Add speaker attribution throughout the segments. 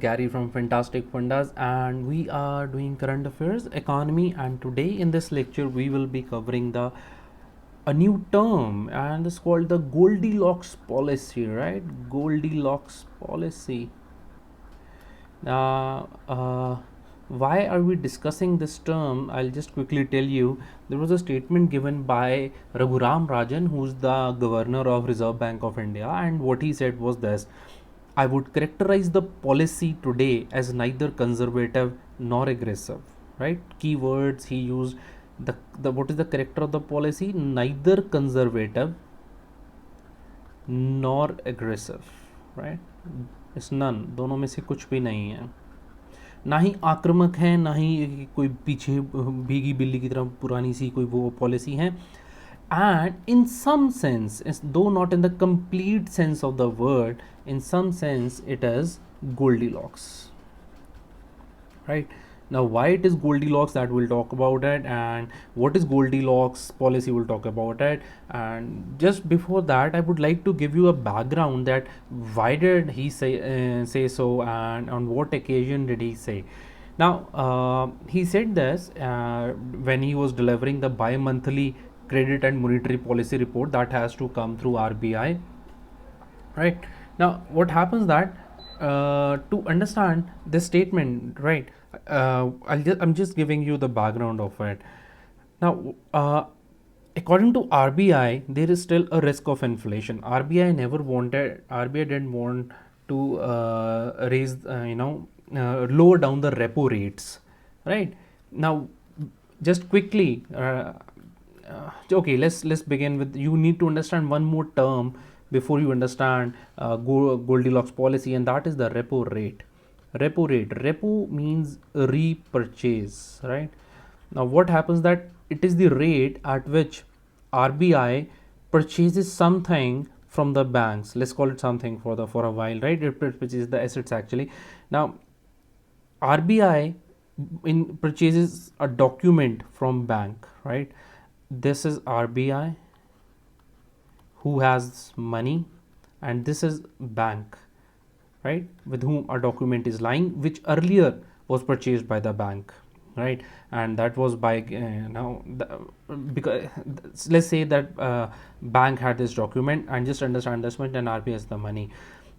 Speaker 1: Gary from Fantastic Fundas, and we are doing current affairs, economy, and today in this lecture we will be covering a new term, and it's called the Goldilocks Policy, right? Goldilocks Policy. Now, why are we discussing this term? I'll just quickly tell you. There was a statement given by Raghuram Rajan, who's the governor of Reserve Bank of India, and what he said was this: I would characterize the policy today as neither conservative nor aggressive. Right? Keywords he used. The what is the character of the policy? Neither conservative nor aggressive. Right? इस none दोनों में से कुछ भी नहीं है, ना ही आक्रामक है, ना ही कोई पीछे भीगी बिल्ली की तरह पुरानी सी कोई वो पॉलिसी है. And in some sense, though not in the complete sense of the word, in some sense it is Goldilocks. Right? Now, why it is Goldilocks, that we'll talk about it, and what is Goldilocks policy, we'll talk about it. And just before that, I would like to give you a background that why did he say so, and on what occasion did he say. Now, he said this when he was delivering the bi-monthly credit and monetary policy report that has to come through RBI. Right? Now, what happens that to understand this statement, right? I'm just giving you the background of it. Now, according to RBI, there is still a risk of inflation. RBI didn't want to raise, lower down the repo rates, right? Now, just quickly, okay, let's begin with, you need to understand one more term before you understand Goldilocks policy, and that is the repo rate. Repo rate. Repo means repurchase, right? Now, what happens that it is the rate at which RBI purchases something from the banks. Let's call it something for a while, right? It purchases the assets actually. Now, RBI purchases a document from bank, right? This is RBI who has money, and this is bank, right, with whom a document is lying, which earlier was purchased by the bank, right? And that was by because let's say that bank had this document, and just understand this much, and RBI has the money.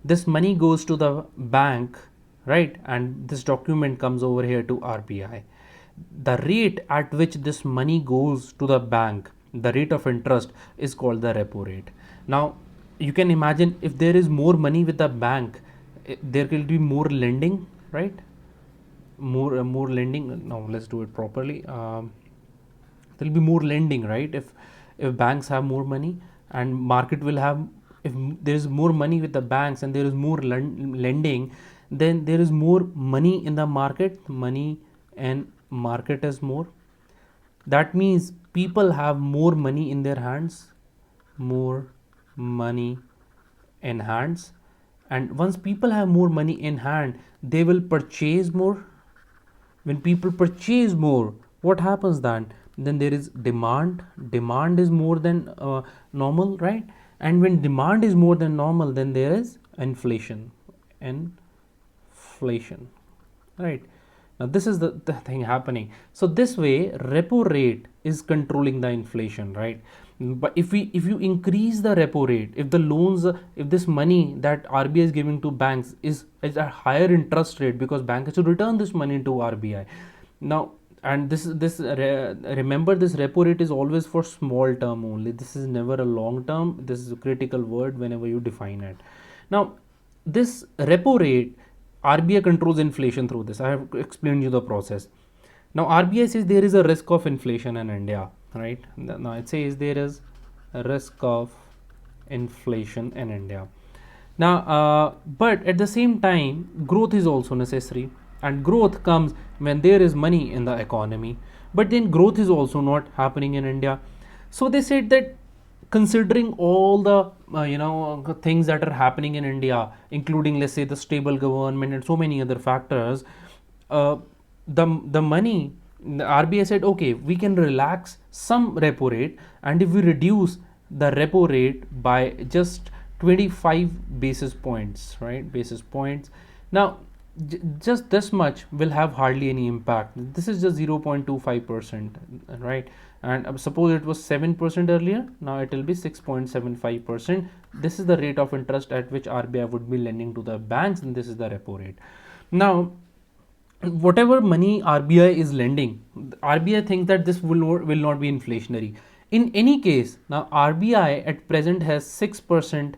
Speaker 1: This money goes to the bank, right, and this document comes over here to RBI. The rate at which this money goes to the bank, the rate of interest, is called the repo rate. Now, you can imagine if there is more money with the bank, there will be more lending, right? More lending. Now, let's do it properly. There will be more lending, right? If banks have more money, and market will have, if there is more money with the banks and there is more lending, then there is more money in the market. Money and market is more. That means people have more money in their hands. More money in hands. And once people have more money in hand, they will purchase more. When people purchase more, what happens then? Then there is demand. Demand is more than normal, right? And when demand is more than normal, then there is inflation. Inflation, right? Now, this is the thing happening. So this way, repo rate is controlling the inflation, right? But if you increase the repo rate, if the loans, if this money that RBI is giving to banks is a higher interest rate, because bank has to return this money to RBI. Now, and remember, this repo rate is always for small term only. This is never a long term. This is a critical word whenever you define it. Now, this repo rate, RBI controls inflation through this. I have explained you the process. Now, RBI says there is a risk of inflation in India, right? Now, it says there is a risk of inflation in India. Now, but at the same time, growth is also necessary, and growth comes when there is money in the economy. But then growth is also not happening in India. So they said that considering all the things that are happening in India, including, let's say, the stable government and so many other factors, the money, the RBI said, okay, we can relax some repo rate, and if we reduce the repo rate by just 25 basis points, right? Basis points. Now, just this much will have hardly any impact. This is just 0.25%, right? And suppose it was 7% earlier, now it will be 6.75%. This is the rate of interest at which RBI would be lending to the banks, and this is the repo rate. Now whatever money RBI is lending, RBI thinks that this will not be inflationary. In any case, now RBI at present has 6%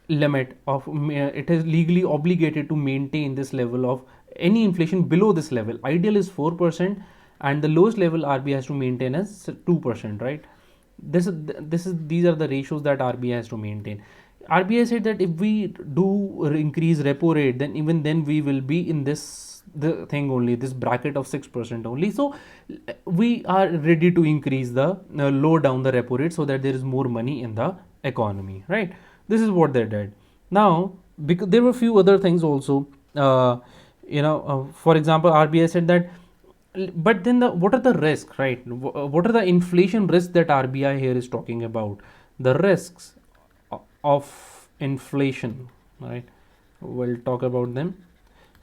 Speaker 1: limit of, it is legally obligated to maintain this level of any inflation below this level. Ideal is 4%, and the lowest level RBI has to maintain is 2%, right? These are the ratios that RBI has to maintain. RBI said that if we do increase repo rate, then even then we will be in the thing only, this bracket of 6% only. So we are ready to increase the lower down the repo rate so that there is more money in the economy, right? This is what they did. Now, because there were a few other things also, for example, RBI said that, but then what are the risks, right? What are the inflation risks that RBI here is talking about? The risks of inflation, right? We'll talk about them.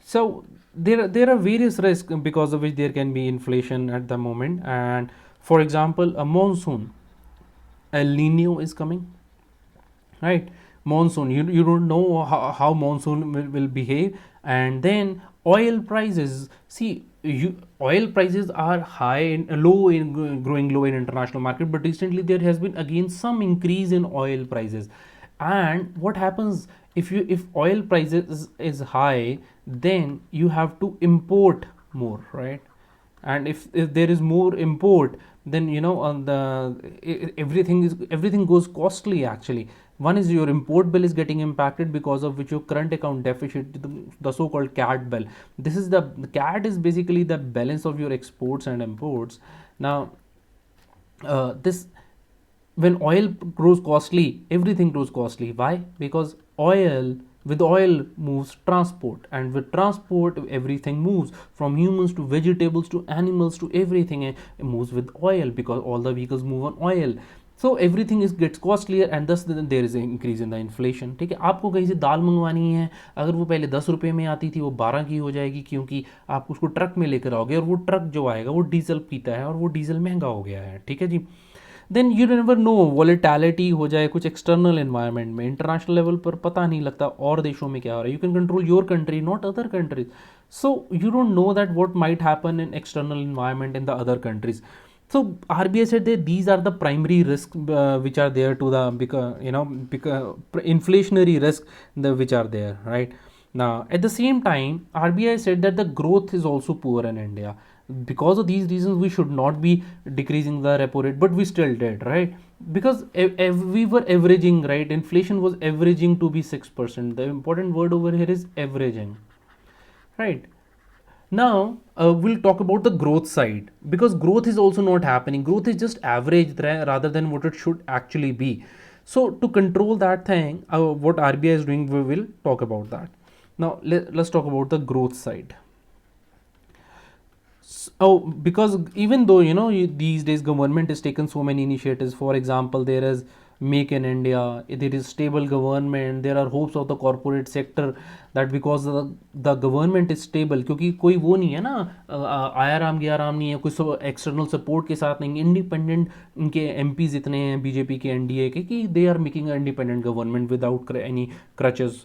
Speaker 1: So there are various risks because of which there can be inflation at the moment. And for example, a monsoon, El Nino is coming, right? Monsoon, you don't know how monsoon will behave. And then oil prices, see, oil prices are growing low in international market, but recently there has been again some increase in oil prices. And what happens if oil prices is high, then you have to import more, right? And if there is more import, then everything goes costly actually. One is your import bill is getting impacted, because of which your current account deficit, the so-called CAT bill. The CAT is basically the balance of your exports and imports. Now this when oil grows costly, everything grows costly. Why? Because with oil moves transport, and with transport everything moves, from humans to vegetables to animals to everything. It moves with oil because all the vehicles move on oil. So everything gets costlier, and thus there is an increase in the inflation. ठीक है, आपको कहीं से दाल मंगवानी है, अगर वो पहले 10 रुपये में आती थी, वो 12 की हो जाएगी, क्योंकि आप उसको ट्रक में लेकर आओगे, और वो ट्रक जो आएगा वो डीजल पीता है, और वो डीजल महंगा हो गया है. ठीक है जी. Then you never know, volatility हो जाए कुछ एक्सटर्नल एनवायरनमेंट में, इंटरनेशनल लेवल पर पता नहीं लगता और देशों में क्या हो रहा है. You can control your country, not other countries. So you don't know that what might happen in external environment in the other countries. So RBI said that these are the primary risks which are there to the inflationary risk which are there, right? Now at the same time, RBI said that the growth is also poor in India. Because of these reasons, we should not be decreasing the repo rate, but we still did, right? Because we were averaging, right? Inflation was averaging to be 6%. The important word over here is averaging, right? Now we'll talk about the growth side, because growth is also not happening. Growth is just average rather than what it should actually be. So to control that thing, what RBI is doing, we will talk about that. Now let's talk about the growth side. Because even though these days government has taken so many initiatives, for example, there is Make in India, there is stable government, there are hopes of the corporate sector that because the government is stable, क्योंकि कोई वो नहीं है ना, आया राम गया राम नहीं है, कोई एक्सटर्नल सपोर्ट के साथ नहीं, इंडिपेंडेंट इनके MPs इतने हैं बीजेपी के NDA के कि they are making independent government without any crutches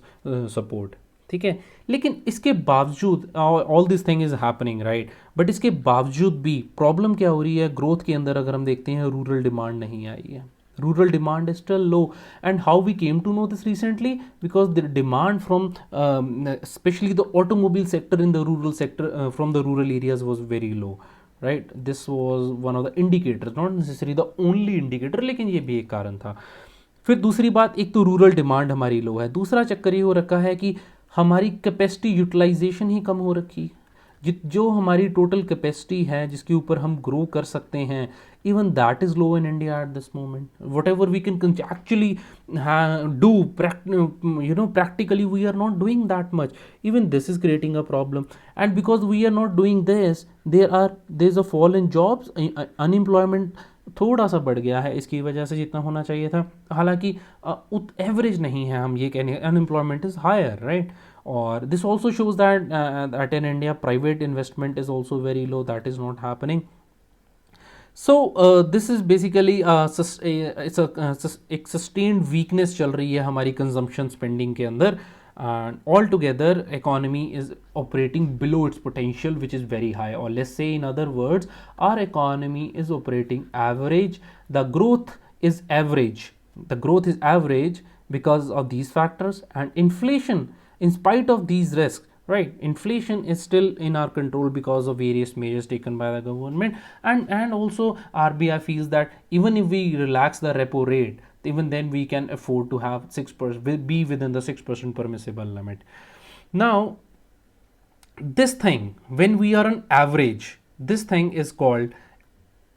Speaker 1: support. ठीक है, लेकिन इसके बावजूद all this thing is happening, right, but इसके बावजूद भी प्रॉब्लम क्या हो रही है ग्रोथ के अंदर? अगर हम देखते हैं, रूरल डिमांड नहीं आई है. Rural demand is still low. And how we came to know this recently? Because the demand from especially the automobile sector in the rural sector, from the rural areas, was very low, right? This was one of the indicators, not necessarily the only indicator, लेकिन ये भी एक कारण था. फिर दूसरी बात, एक तो रूरल डिमांड हमारी लो है, दूसरा चक्कर ये हो रखा है कि हमारी कैपेसिटी यूटिलाइजेशन ही कम हो रखी. जो हमारी टोटल कैपेसिटी है जिसके ऊपर हम ग्रो कर सकते हैं, even that is low in India at this moment. Whatever we can actually do practically, we are not doing that much. Even this is creating a problem. And because we are not doing this, there's a fall in jobs. Unemployment थोड़ा सा बढ़ गया है इसकी वजह से, जितना होना चाहिए था. हालांकि एवरेज नहीं है, हम ये कहने, unemployment is higher, right. Or this also shows that in India private investment is also very low, that is not happening. So this is basically it's a एक sustained weakness चल रही है हमारी consumption spending के अंदर, and altogether economy is operating below its potential, which is very high. Or let's say in other words, our economy is operating average. The growth is average. The growth is average because of these factors, and inflation, in spite of these risks, right, inflation is still in our control because of various measures taken by the government. And also RBI feels that even if we relax the repo rate, even then we can afford to have 6%, be within the 6% permissible limit. Now this thing, when we are on average, this thing is called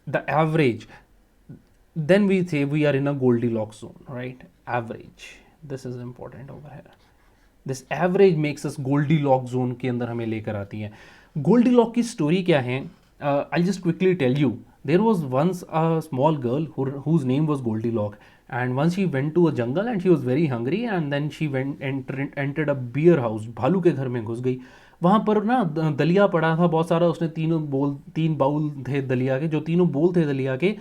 Speaker 1: the average, then we say we are in a Goldilocks zone, right? Average, this is important over here. This average makes us Goldilock zone के अंदर हमें लेकर आती है. Goldilock की story क्या है? I just quickly tell you. There was once a small girl whose name was Goldilocks, and once she went to a jungle and she was very hungry, and then she entered a bear house. भालू के घर में घुस गई. वहाँ पर ना दलिया पड़ा था बहुत सारा. उसने तीन बाउल थे दलिया के. जो तीनों बोल थे दलिया के,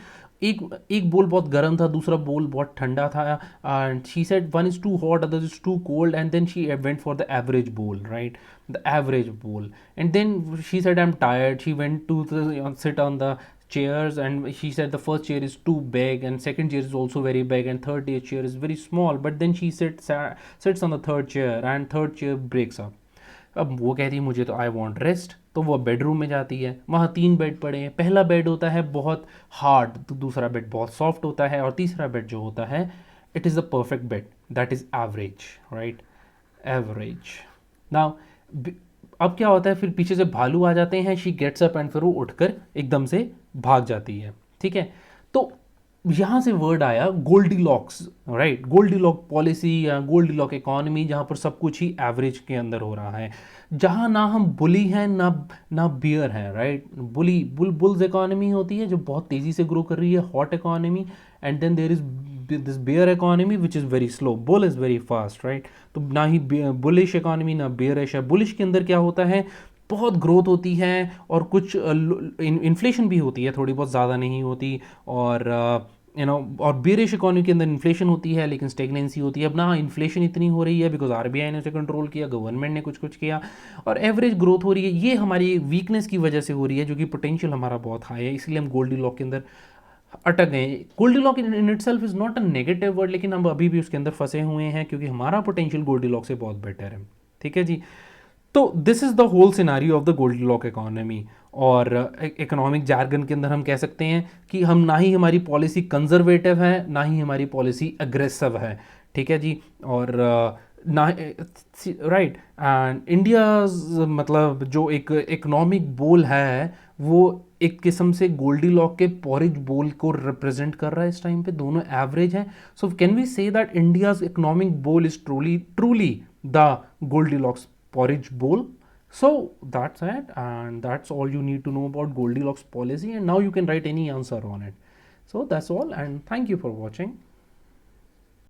Speaker 1: एक बोल बहुत गर्म था, दूसरा बोल बहुत ठंडा था. And she said one is too hot, other is too cold, and then she went for the average bowl, right, the average bowl. And then she said I am tired. She went to sit on the chairs, and she said the first chair is too big, and second chair is also very big, and third chair is very small. But then she sits on the third chair, and third chair breaks up. अब वो कहती है मुझे तो I want rest, तो वो bedroom में जाती है. वहाँ 3 बेड पड़े हैं. पहला बेड होता है बहुत हार्ड, तो दूसरा बेड बहुत सॉफ्ट होता है, और तीसरा बेड जो होता है it is the perfect bed, that is average, right, average. Now अब क्या होता है, फिर पीछे से भालू आ जाते हैं. शी गेट्स अप एंड फिर वो उठकर एकदम से भाग जाती है. ठीक है, तो यहाँ से वर्ड आया गोल्डीलॉक्स, राइट, गोल्डीलॉक पॉलिसी या गोल्डीलॉक इकोनॉमी, जहाँ पर सब कुछ ही एवरेज के अंदर हो रहा है, जहाँ ना हम बुली हैं ना बियर हैं, राइट. बुल्स इकोनॉमी होती है जो बहुत तेज़ी से ग्रो कर रही है, hot economy, and then there is this bear economy which is very slow. Bull is very fast, right. तो ना ही बुलिश इकोनॉमी ना बियरिश है. बुलिश के अंदर क्या होता है, बहुत ग्रोथ होती है, और कुछ इन्फ्लेशन भी होती है, थोड़ी बहुत, ज़्यादा नहीं होती. और और बेरिश इकोनॉमी के अंदर इन्फ्लेशन होती है लेकिन स्टेगनेंसी होती है. अब ना इन्फ्लेशन इतनी हो रही है बिकॉज आरबीआई ने उसे कंट्रोल किया, गवर्नमेंट ने कुछ किया, और एवरेज ग्रोथ हो रही है. ये हमारी वीकनेस की वजह से हो रही है, जो कि पोटेंशियल हमारा बहुत हाई है, इसलिए हम गोल्डीलॉक के अंदर अटक गए. Goldilock in itself is not a negative word, लेकिन हम अभी भी उसके अंदर फंसे हुए हैं क्योंकि हमारा पोटेंशियल गोल्डीलॉक से बहुत बेटर है. ठीक है जी. तो this is the whole scenario of the Goldilock economy. और इकोनॉमिक जार्गन के अंदर हम कह सकते हैं कि हम ना ही हमारी पॉलिसी कंजर्वेटिव है, ना ही हमारी पॉलिसी अग्रेसिव है. ठीक है जी. और ना, राइट, एंड इंडिया मतलब जो एक इकोनॉमिक बोल है वो एक किस्म से गोल्डीलॉक के पॉरिज बोल को रिप्रेजेंट कर रहा है इस टाइम पे. दोनों एवरेज हैं. So can we say that India's economic bowl is truly the Goldilocks porridge bowl. So that's it, and that's all you need to know about Goldilocks policy, and now you can write any answer on it. So that's all, and thank you for watching.